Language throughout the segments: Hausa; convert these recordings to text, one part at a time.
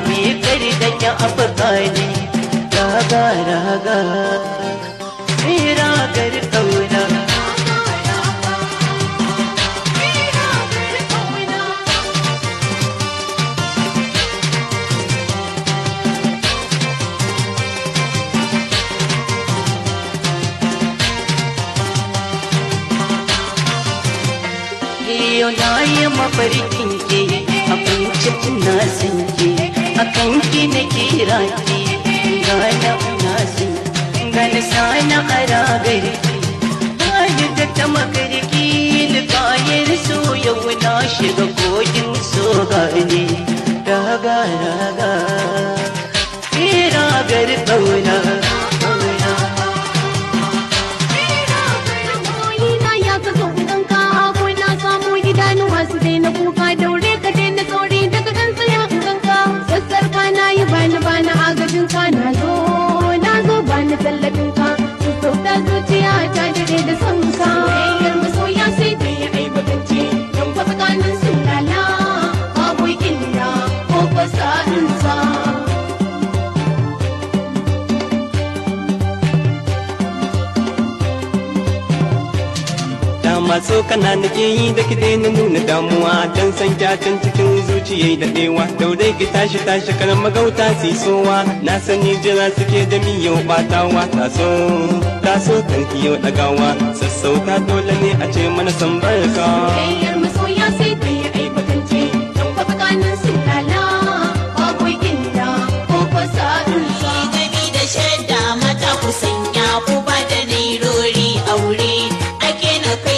me kari da ya afakani raga raga ragar kauna yau na yi mafarkin ke a kwancin na san ke a kan ki na kira ki gana na san gana sana a ragar ki gani da ta makarki likayar so yau na shiga kogin so gani raga raga ragar kauna su daina kuka daure ka daina tsori daga dan tsaya in ganka sassar ka na yi bani agajin ka na zo bani tallafin ka su sauta zuciya ta dare da son ka soyayyar masoya sai da ya aibatance don kwa tsakanin su lala babu illa ko fasa'in sa maso kana nake yi da ki daina nuna damuwa dan san kyacin cikin zuciya da dewa daure ki tashi kan magauta sisowa na sani jira suke da miyau batawa taso kan kiyo dagawa sassauta dole ne a ce mana san barka soyayyar masoya sai da ya aibatance don kwa tsakanin su lala babu illa ko fasa'in sa gami da shaida mata ku sanya ku ba da nairori aure ake na kai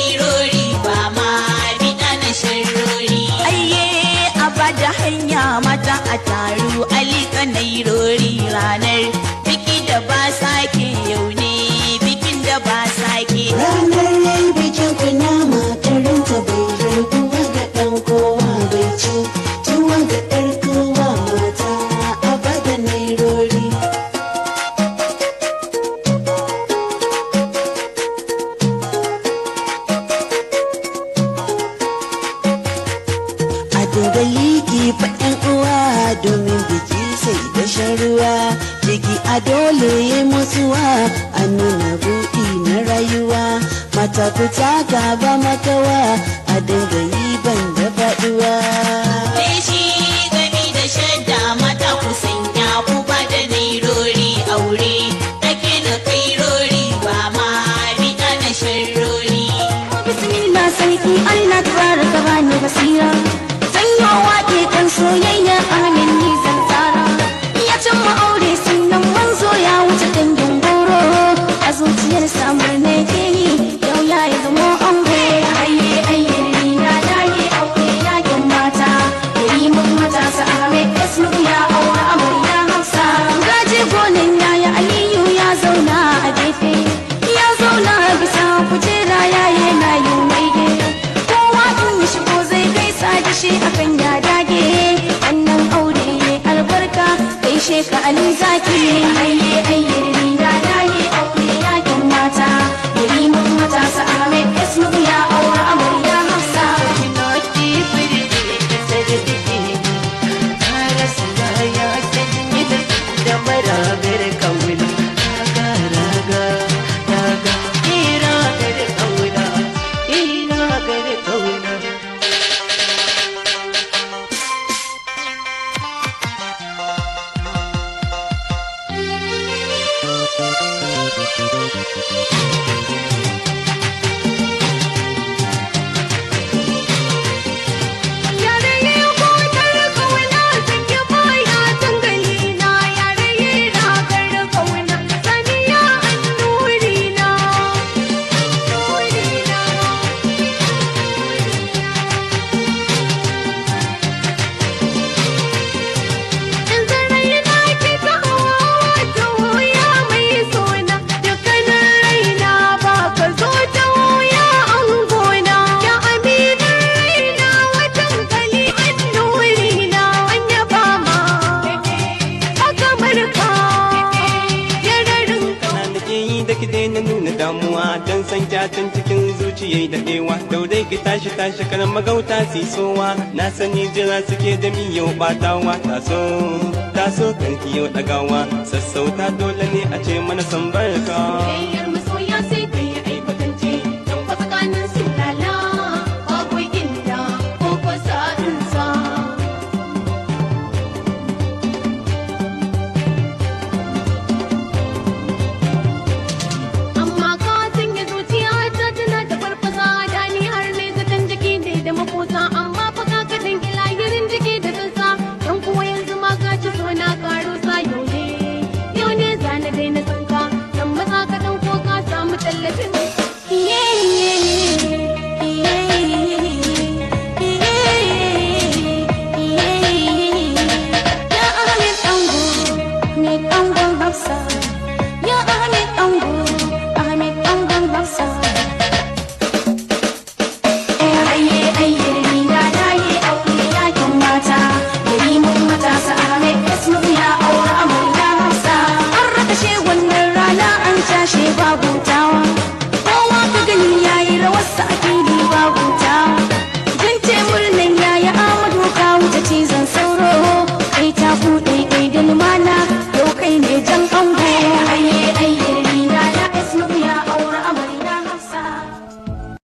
hanya mata a taru alika nairori ranar biki da ba sake yau ne bikin da ba sake ranar bikin kuna makarinta bai raguwa ga ɗan kowa bai ci tuwa ga ɗar kowa mata a bada nairori a dogayi faɗin uwa domin biki sai da sharuwa jiki a dole ya musuwa a nuna buɗi na rayuwa mata ku ta gaba makawa a dinga yi ban da faɗuwa shi gami da shadda mata ku sanya ku ba da nairori aure take na kairori ba ma bida na sharrori bismillah sarki Allah tabaraka bani basira sanyawa ke kan soyayya amin ni zan tsara ya cimma aure sunan manzo ya wuce dangin goro a zuciyar samar ne ke yi yau ya yi zama ango ayye ni na dage aure yakin mata yayi mun matasa ahmed facebook ya aure amarya hafsa gaji gonan yaya aliyu ya zauna a gefe ya zauna bisa kujera yaye na yi maige kowa in ya shigo zai gaisa da shi akan ya dage wannan aure ne albarka gaishe ka ali zaki ayye ni na dage aure yakin mata yayi mun matasa ahmed facebook ya aure amarya hafsa Noti birni da sarki Karasa ya sanyi da maragar kauna Raga raga raga ragar kauna ragar kauna damuwa dan san kyatan cikin zuciyai daɗewa daure ki tashi tashi karan magauta sisowa na sani jira suke da miyau batawa taso taso kan kiyo ɗagawa sassauta dole ne a ce mana